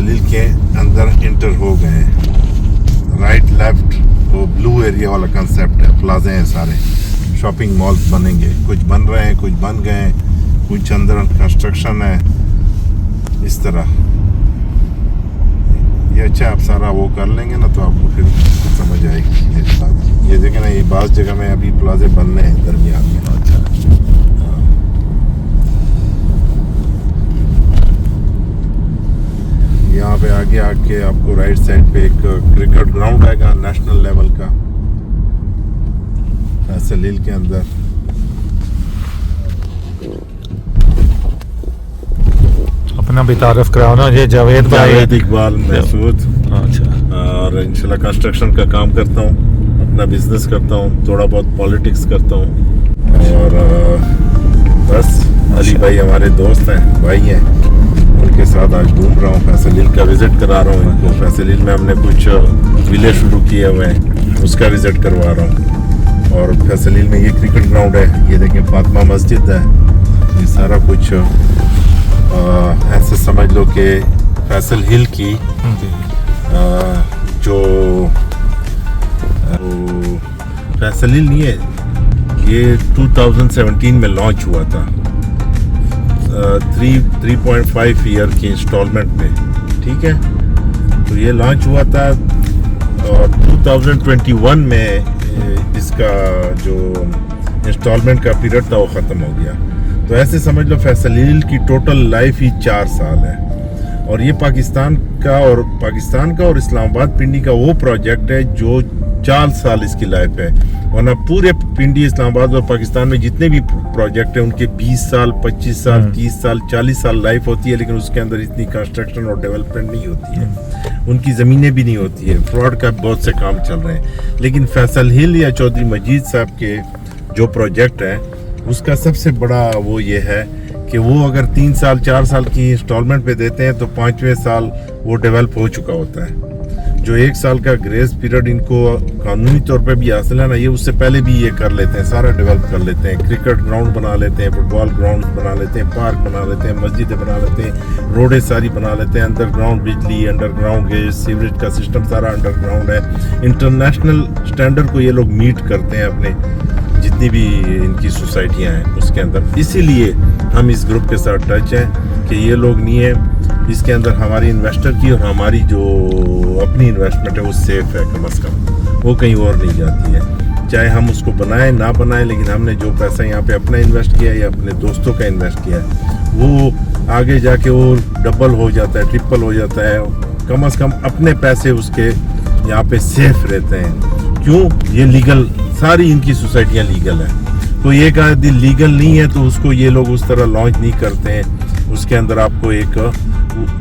فیصل ہل کے اندر انٹر ہو گئے ہیں. رائٹ لیفٹ وہ بلو ایریا والا کنسیپٹ ہے. پلازے ہیں سارے, شاپنگ مالز بنیں گے, کچھ بن رہے ہیں, کچھ بن گئے ہیں, کچھ اندر کنسٹرکشن ہے. اس طرح یہ اچھا آپ سارا وہ کر لیں گے نا تو آپ کو پھر سمجھ آئے گی. یہ دیکھیں نا, یہ بعض جگہ میں ابھی پلازے بننے ہیں درمیان میں. یہاں پہ آگے آ کے آپ کو رائٹ سائڈ پہ ایک کرکٹ گراؤنڈ آئے گا نیشنل لیول کا فیصل ہل کے اندر. اپنا بھی تعارف کراؤ نا. یہ جاوید بھائی, جاوید اقبال محسود. اچھا, اور انشاءاللہ کنسٹرکشن کا کام کرتا ہوں, اپنا بزنس کرتا ہوں, تھوڑا بہت پالیٹکس کرتا ہوں. اور بس علی بھائی ہمارے دوست ہیں, بھائی ہیں, ان کے ساتھ آج گھوم رہا ہوں. فیصل ہل کا وزٹ کرا رہا ہوں ان کو. فیصل ہل میں ہم نے کچھ ویلے شروع کیے ہوئے ہیں, اس کا وزٹ کروا رہا ہوں. اور فیصل ہل میں یہ کرکٹ گراؤنڈ ہے, یہ دیکھیں فاطمہ مسجد ہے. یہ سارا کچھ ایسے سمجھ لو کہ فیصل ہل کی جو فیصل ہل نہیں ہے, یہ 2017 میں لانچ ہوا تھا 3.5 ایئر کی انسٹالمنٹ پہ. ٹھیک ہے, تو یہ لانچ ہوا تھا اور 2021 میں اس کا جو انسٹالمنٹ کا پیریڈ تھا وہ ختم ہو گیا. تو ایسے سمجھ لو فیصل ہل کی ٹوٹل لائف ہی 4 سال ہے. اور یہ پاکستان کا اور اسلام آباد پنڈی کا وہ پروجیکٹ ہے جو 4 سال اس کی لائف ہے. ورنہ پورے پنڈی, اسلام آباد اور پاکستان میں جتنے بھی پروجیکٹ ہیں ان کے 20 سال 25 سال 30 سال 40 سال لائف ہوتی ہے, لیکن اس کے اندر اتنی کنسٹرکشن اور ڈیولپمنٹ نہیں ہوتی ہے, ان کی زمینیں بھی نہیں ہوتی ہے, فراڈ کا بہت سے کام چل رہے ہیں. لیکن فیصل ہل یا چودھری مجید صاحب کے جو پروجیکٹ ہیں اس کا سب سے بڑا وہ یہ ہے کہ وہ اگر 3 سال 4 سال کی انسٹالمنٹ پہ دیتے ہیں تو 5ویں سال وہ ڈیولپ ہو چکا ہوتا ہے. جو 1 سال کا گریس پیریڈ ان کو قانونی طور پہ بھی حاصل ہے نا, یہ اس سے پہلے بھی یہ کر لیتے ہیں, سارا ڈیولپ کر لیتے ہیں. کرکٹ گراؤنڈ بنا لیتے ہیں, فٹ بال گراؤنڈ بنا لیتے ہیں, پارک بنا لیتے ہیں, مسجدیں بنا لیتے ہیں, روڈیں ساری بنا لیتے ہیں, انڈر گراؤنڈ بجلی, انڈر گراؤنڈ گیس, سیوریج کا سسٹم سارا انڈر گراؤنڈ ہے. انٹرنیشنل سٹینڈرڈ کو یہ لوگ میٹ کرتے ہیں اپنے جتنی بھی ان کی سوسائٹیاں ہیں اس کے اندر. اسی لیے ہم اس گروپ کے ساتھ ٹچ ہیں کہ یہ لوگ نہیں ہیں, اس کے اندر ہماری انویسٹر کی اور ہماری جو اپنی انویسٹمنٹ ہے وہ سیف ہے, کم از کم وہ کہیں اور نہیں جاتی ہے. چاہے ہم اس کو بنائیں نہ بنائیں, لیکن ہم نے جو پیسہ یہاں پہ اپنا انویسٹ کیا ہے یا اپنے دوستوں کا انویسٹ کیا ہے وہ آگے جا کے وہ ڈبل ہو جاتا ہے, ٹرپل ہو جاتا ہے. کم از کم اپنے پیسے اس کے یہاں پہ سیف رہتے ہیں. کیوں؟ یہ لیگل, ساری ان کی سوسائٹیاں لیگل ہیں. کوئی ایک آدمی لیگل نہیں ہے تو اس کو یہ لوگ اس طرح لانچ نہیں کرتے ہیں. اس کے اندر آپ کو ایک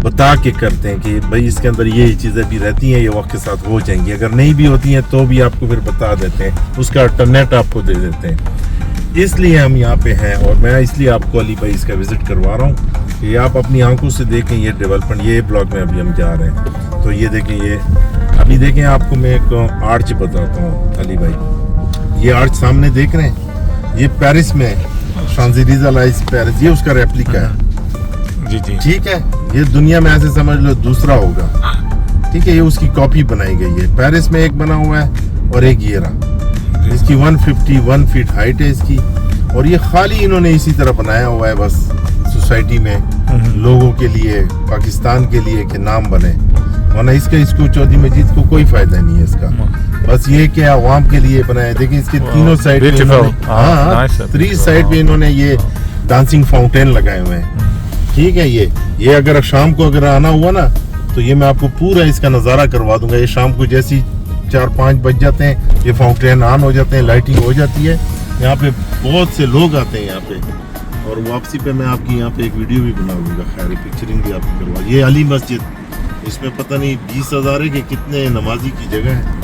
بتا کے کرتے ہیں کہ بھائی اس کے اندر یہ چیزیں بھی رہتی ہیں, یہ وقت کے ساتھ ہو جائیں گی. اگر نہیں بھی ہوتی ہیں تو بھی آپ کو پھر بتا دیتے ہیں, اس کا الٹرنیٹ آپ کو دے دیتے ہیں. اس لیے ہم یہاں پہ ہیں اور میں اس لیے آپ کو علی بھائی اس کا وزٹ کروا رہا ہوں کہ آپ اپنی آنکھوں سے دیکھیں یہ ڈیولپمنٹ. یہ بلاک میں ابھی ہم جا رہے ہیں تو یہ دیکھیں, یہ ابھی دیکھیں آپ کو میں ایک آرچ بتاتا ہوں علی بھائی. یہ آرچ سامنے دیکھ رہے ہیں, یہ پیرس میں شانزلیزے لائز پیرس, یہ اس کا ریپلیکا ہے. جی جی ٹھیک ہے, یہ دنیا میں ایسے سمجھ لو دوسرا ہوگا. ٹھیک ہے, یہ اس کی کاپی بنائی گئی ہے. پیرس میں ایک بنا ہوا ہے اور ایک یہ رہا. اس کی 151 فیٹ ہائٹ ہے اس کی, اور یہ خالی انہوں نے اسی طرح بنایا ہوا ہے بس سوسائٹی میں لوگوں کے لیے, پاکستان کے لیے کہ نام بنے. ورنہ اس کو چودھری مجید کو کوئی فائدہ نہیں ہے اس کا. بس یہ کہ عوام کے لیے بنایا. دیکھیں اس کے تینوں سائڈ پہ, 3 سائڈ پہ انہوں نے یہ ڈانسنگ فاؤنٹین لگائے ہوئے ہیں. ٹھیک ہے, یہ اگر شام کو اگر آنا ہوا نا تو یہ میں آپ کو پورا اس کا نظارہ کروا دوں گا. یہ شام کو جیسی 4-5 بج جاتے ہیں یہ فاؤنٹین آن ہو جاتے ہیں, لائٹنگ ہو جاتی ہے. یہاں پہ بہت سے لوگ آتے ہیں یہاں پہ, اور واپسی پہ میں آپ کی یہاں پہ ایک ویڈیو بھی بنا دوں گا, خیر پکچرنگ بھی آپ کی کروا. یہ علی مسجد, اس میں پتہ نہیں 20,000 ہے کہ کتنے نمازی کی جگہ ہے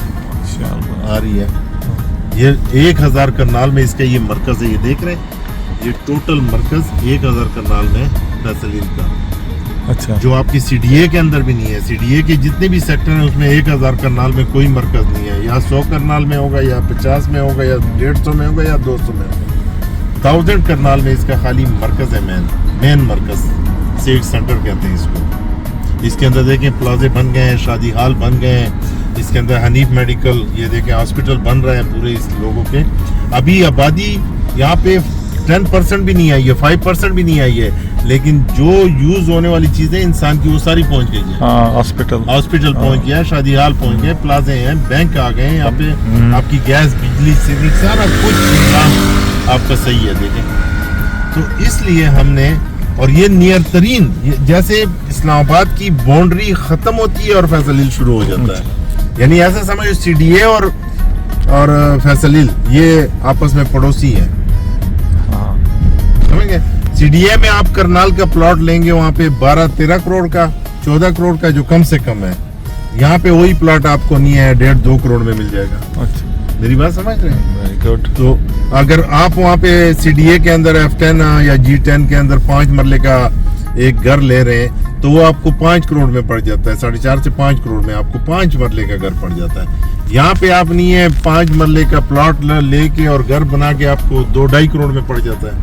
آ رہی ہے. یہ 1000 کرنال میں اس کا یہ مرکز ہے. یہ دیکھ رہے ہیں, یہ ٹوٹل مرکز 1000 کرنال میں فیصل ہل کا. اچھا, جو آپ کی سی ڈی اے کے اندر بھی نہیں ہے. سی ڈی اے کے جتنے بھی سیکٹر ہیں اس میں 1000 کرنال میں کوئی مرکز نہیں ہے. یا 100 کرنال میں ہوگا, یا 50 میں ہوگا, یا 150 میں ہوگا, یا 200 میں ہوگا. 1000 کرنال میں اس کا خالی مرکز ہے, مین مرکز, سیٹ سینٹر کہتے ہیں اس کو. اس کے اندر دیکھیں پلازے بن گئے ہیں, شادی ہال بن گئے ہیں, اس کے اندر حنیف میڈیکل, یہ دیکھیں ہاسپٹل بن رہے ہیں پورے اس لوگوں کے. ابھی آبادی یہاں پہ 10% بھی نہیں آئی ہے, 5% بھی نہیں آئی ہے, لیکن جو یوز ہونے والی چیزیں انسان کی وہ ساری پہنچ گئی ہیں. ہاسپٹل پہنچ گیا, شادی ہال پہنچ گئے, پلازے ہیں, بینک آ گئے ہیں یہاں پہ, آپ کی گیس بجلی سے سارا کچھ نظام آپ کا صحیح ہے. دیکھیں تو اس لیے ہم نے, اور یہ نیئر ترین, جیسے اسلام آباد کی باؤنڈری ختم ہوتی ہے اور فیصل ہل شروع ہو جاتا ہے, یعنی ایسا سمجھو سی ڈی اے اور فیصل ہل یہ آپس میں پڑوسی ہیں, سمجھ گئے. سی ڈی اے میں آپ کرنال کا پلاٹ لیں گے, وہاں پہ 12-13 کروڑ کا, 14 کروڑ کا جو کم سے کم ہے. یہاں پہ وہی پلاٹ آپ کو نہیں ہے 1.5-2 کروڑ میں مل جائے گا. میری بات سمجھ رہے ہیں؟ تو اگر آپ وہاں پہ سی ڈی اے کے اندر F10 یا G10 کے اندر 5 مرلے کا ایک گھر لے رہے ہیں تو وہ آپ کو 5 کروڑ میں پڑ جاتا ہے, 4.5 سے 5 کروڑ میں آپ کو 5 مرلے کا گھر پڑ جاتا ہے. یہاں پہ آپ نہیں ہے 5 مرلے کا پلاٹ لے کے اور گھر بنا کے آپ کو 2-2.5 کروڑ میں پڑ جاتا ہے.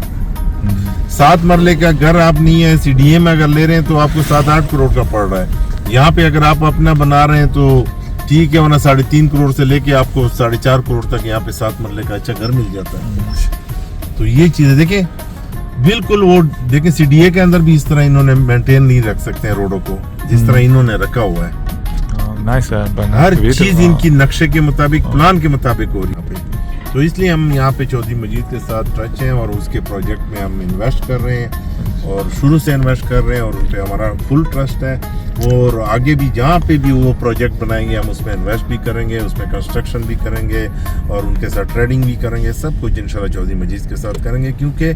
7 مرلے کا گھر آپ نہیں ہے سی ڈی اے میں اگر لے رہے ہیں تو آپ کو 7-8 کروڑ کا پڑ رہا ہے. یہاں پہ اگر آپ اپنا بنا رہے ہیں تو ٹھیک ہے, ورنہ 3.5 کروڑ سے لے کے آپ کو 4.5 کروڑ تک یہاں پہ 7 مرلے کا اچھا گھر مل جاتا ہے. تو یہ چیزیں دیکھیں بالکل, وہ دیکھیں سی ڈی اے کے اندر بھی اس طرح انہوں نے مینٹین نہیں رکھ سکتے ہیں روڈوں کو جس طرح انہوں نے رکھا ہوا ہے. ہر چیز ان کی نقشے کے مطابق, پلان کے مطابق ہو رہی ہے. تو اس لیے ہم یہاں پہ چودھری مجید کے ساتھ ٹچ ہیں اور اس کے پروجیکٹ میں ہم انویسٹ کر رہے ہیں اور شروع سے انویسٹ کر رہے ہیں, اور ان پہ ہمارا فل ٹرسٹ ہے. اور آگے بھی جہاں پہ بھی وہ پروجیکٹ بنائیں گے ہم اس میں انویسٹ بھی کریں گے, اس میں کنسٹرکشن بھی کریں گے اور ان کے ساتھ ٹریڈنگ بھی کریں گے. سب کچھ انشاءاللہ چودھری مجید کے ساتھ کریں گے, کیونکہ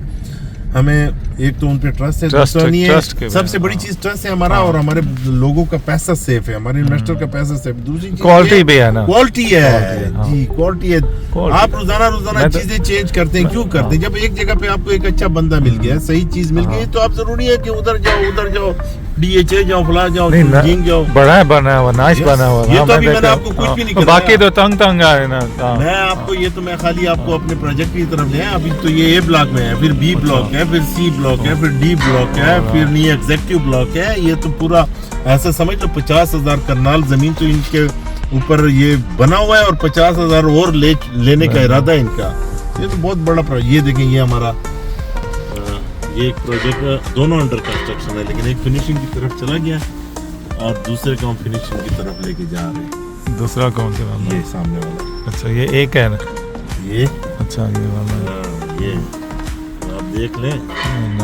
ہمیں ایک تو ان پہ ٹرسٹ ہے, دوسرا نہیں ہے, سب سے بڑی چیز ٹرسٹ ہے ہمارا, اور ہمارے لوگوں کا پیسہ سیف ہے, ہمارے انویسٹر کا پیسہ سیف ہے. دوسری چیز کوالٹی بھی ہے نا, کوالٹی ہے جی, کوالٹی ہے. آپ روزانہ چیزیں چینج کرتے ہیں, کیوں کرتے ہیں؟ جب ایک جگہ پہ آپ کو ایک اچھا بندہ مل گیا, صحیح چیز مل گئی, تو آپ ضروری ہے کہ ادھر جاؤ DHA جاؤ, فلاں جاؤ, جنگ جاؤ. بنا ہوا نائس بنا ہوا. یہ تو ابھی میں نے آپ کو کچھ بھی نہیں کہا, باقی تو تنگ آئے نا. میں آپ کو یہ تو میں خالی آپ کو اپنے پروجیکٹ کی طرف لے. ابھی تو یہ A بلاک میں ہے, پھر B بلاک ہے, پھر C بلاک ہے, پھر D بلاک ہے, پھر نہیں ایگزیکٹو بلاک ہے. یہ تو پورا ایسا سمجھ لو 50,000 کرنال زمین تو ان کے اوپر یہ بنا ہوا ہے, اور 50,000 اور لینے کا ارادہ ہے ان کا. یہ تو بہت بڑا یہ دیکھیں, یہ ہمارا یہ ایک پروجیکٹ دونوں انڈر کنسٹرکشن ہے, لیکن ایک فنیشنگ کی طرف چلا گیا اور دوسرے کام فنیشنگ کی طرف لے کے جا رہے ہیں. دوسرا کون سا والا؟ یہ سامنے والا. اچھا یہ ایک ہے نا, یہ اچھا یہ والا, یہ آپ دیکھ لیں.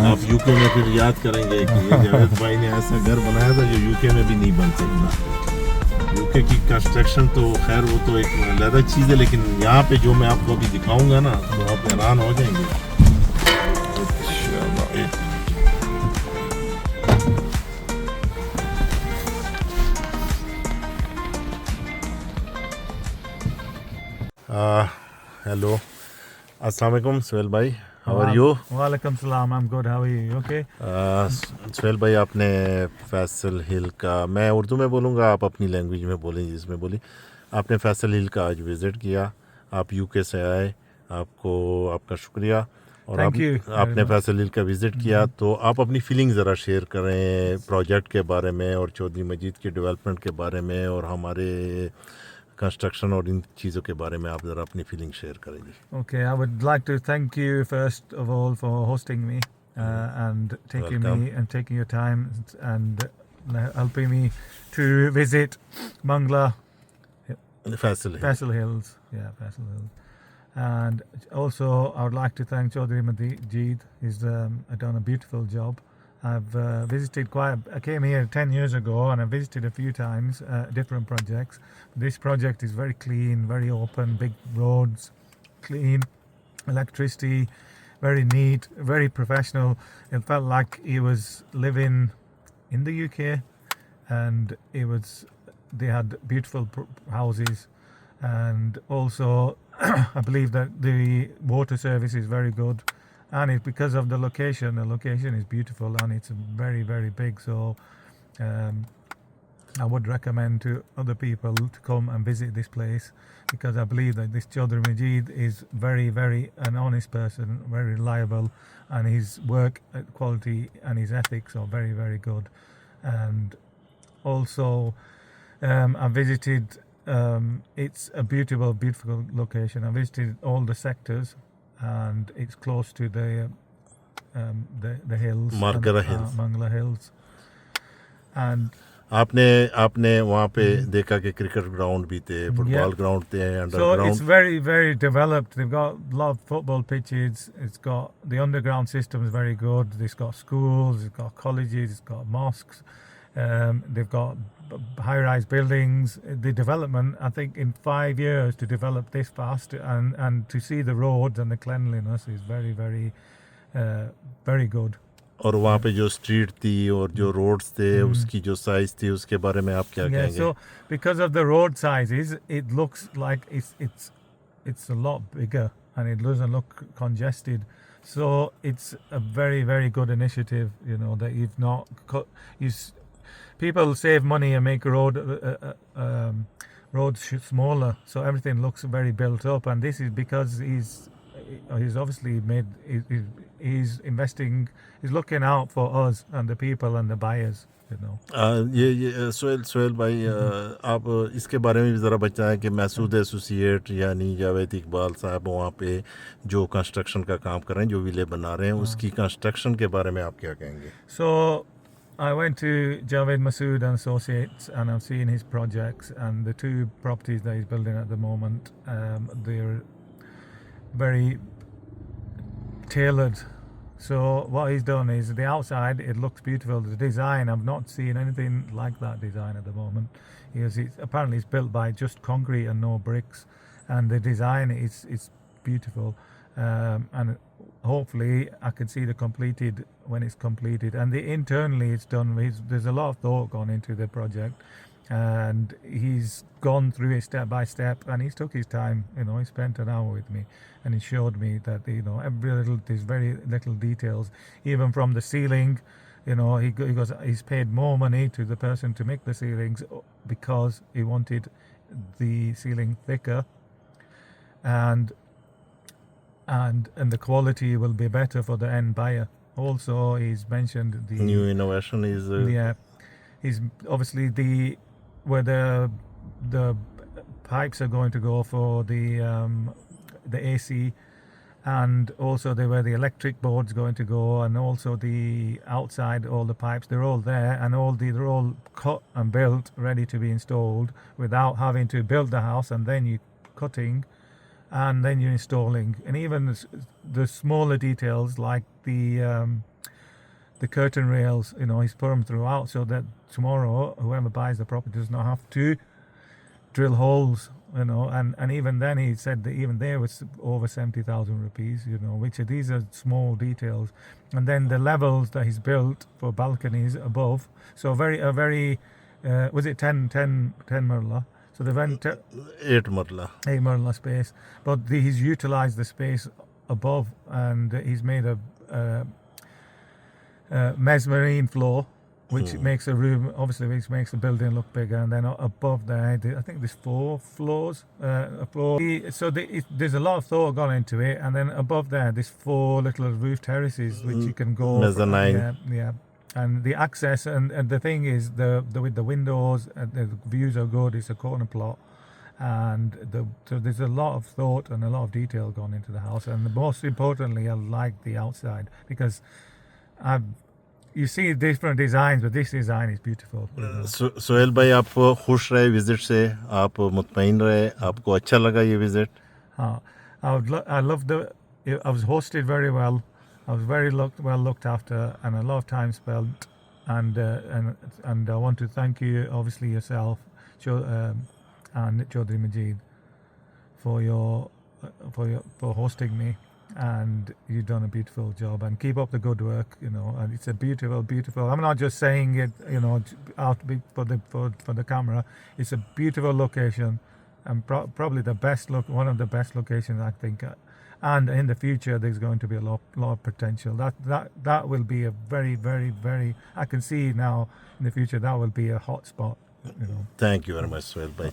آپ یو کے میں پھر یاد کریں گے کہ یہ جاوید بھائی نے ایسا گھر بنایا تھا جو یو کے میں بھی نہیں بن سکتا. یو کے کی کنسٹرکشن تو خیر وہ تو ایک علیحدہ چیز ہے, لیکن یہاں پہ جو میں آپ کو ابھی دکھاؤں گا نا تو آپ حیران ہو جائیں گے. ہیلو, السلام علیکم سہیل بھائی, ہاؤ آر یو؟ وعلیکم السلام, I'm good, how are you? Okay. Sohail بھائی آپ نے فیصل ہل کا, میں اردو میں بولوں گا, آپ اپنی لینگویج میں بولیں جس میں بولی. آپ نے فیصل ہل کا آج وزٹ کیا, آپ یو کے سے آئے, آپ کو آپ کا شکریہ. اور آپ نے فیصل ہل کا وزٹ کیا, تو آپ اپنی فیلنگ ذرا شیئر کریں پروجیکٹ کے بارے میں اور چودھری مجید کی ڈیولپمنٹ کے بارے میں اور ہمارے کنسٹرکشن اور ان چیزوں کے بارے میں آپ ذرا اپنی فیلنگ شیئر کریں گی. Okay, I would like to thank you first of all for hosting me and taking me and taking your time and helping me to visit Bangla Faisal Hills. Yeah, Faisal Hills. And also I would like to thank Chaudhry Majid. He's done a beautiful job. I've visited I came here 10 years ago and I visited a few times different projects. This project is very clean, very open, big roads, clean, electricity, very neat, very professional. It felt like he was living in the UK, and they had beautiful houses, and also I believe that the water service is very good. And it's because of the location is beautiful and it's very, very big. So I would recommend to other people to come and visit this place, because I believe that this Chaudhry Majid is very, very an honest person, very reliable, and his work quality and his ethics are very, very good. And Also, I visited. It's a beautiful location. I visited all the sectors, and it's close to the hills, Margara Hills. Mangala Hills, and आपने वहाँ पे देखा कि cricket ground भी थे, football ground थे, so underground. it's very, very developed. They've got a lot of football pitches. It's got the underground system is very good. It's got schools. It's got colleges. It's got mosques. They've got high-rise buildings. The development, I think, in 5 years to develop this fast and to see the roads and the cleanliness is very, very, very good. اور وہاں پہ جو street تھی اور جو roads تھے اس کی جو سائز تھی اس کے بارے میں آپ کیا کہیں گے؟ So because of the road sizes, it looks like it's a lot bigger and it doesn't look congested. So it's a very, very good initiative, you know, that you've not people save money and make roads smaller, so everything looks very built up, and this is because he's obviously he's investing, he's looking out for us and the people and the buyers, you know. یہ سہیل بھائی آپ اس کے بارے میں بھی ذرا بتائیں کہ محسود ایسوسیٹ یعنی جاوید اقبال صاحب وہاں پہ جو کنسٹرکشن کا کام کر رہے ہیں، جو ویلے بنا رہے ہیں، اس کی کنسٹرکشن کے بارے میں آپ کیا کہیں گے؟ So I went to Javed Masood and Associates, and I've seen his projects, and the two properties that he's building at the moment, they're very tailored. So what he's done is the outside, it looks beautiful. The design, I've not seen anything like that design at the moment. Apparently it's built by just concrete and no bricks, and the design is beautiful. And hopefully I can see when it's completed. And internally it's done. There's a lot of thought gone into the project, and he's gone through it step by step, and he's took his time. You know, he spent an hour with me, and he showed me that, you know, there's very little details, even from the ceiling. You know, he goes, he's paid more money to the person to make the ceilings because he wanted the ceiling thicker, and the quality will be better for the end buyer. Also, he's mentioned the new innovation is he's obviously where the pipes are going to go for the AC, and also where the electric board's going to go, and also the outside, all the pipes, they're all there, and they're all cut and built, ready to be installed, without having to build the house and then you cutting and then you're installing. And even the smaller details like the curtain rails, you know, he's put them throughout so that tomorrow whoever buys the property does not have to drill holes, you know. And even then he said that even there was over 70,000 rupees, you know, these are small details. And then the levels that he's built for balconies above, so a very was it 10 marla? So they went 8 marla space, but he's utilized the space above, and he's made a mezzanine floor, which makes a room, obviously, which makes the building look bigger. And then above there, I think there's 4 floors. So there's a lot of thought gone into it. And then above there, there's 4 little roof terraces which you can go. Mezzanine. Yeah. And the access, and the thing is, with the windows, the views are good. It's a corner plot, and so there's a lot of thought and a lot of detail gone into the house. And most importantly, I like the outside, because you see different designs, but this design is beautiful. Sohail بھائی آپ خوش رہے visit سے؟ آپ مطمئن رہے؟ آپ کو اچھا لگا یہ visit? I loved it. I was hosted very well. I was very well looked after, and a lot of time spent. And I want to thank you, obviously yourself, and Chaudhry Majeed, for hosting me. And you've done a beautiful job, and keep up the good work, you know. And it's a beautiful, I'm not just saying it, you know, out for the camera. It's a beautiful location, and probably one of the best locations, I think. And in the future, there's going to be a lot of potential. That will be a very, very, very, I can see now in the future that will be a hot spot, you know. Thank you very much, Sohail bhai.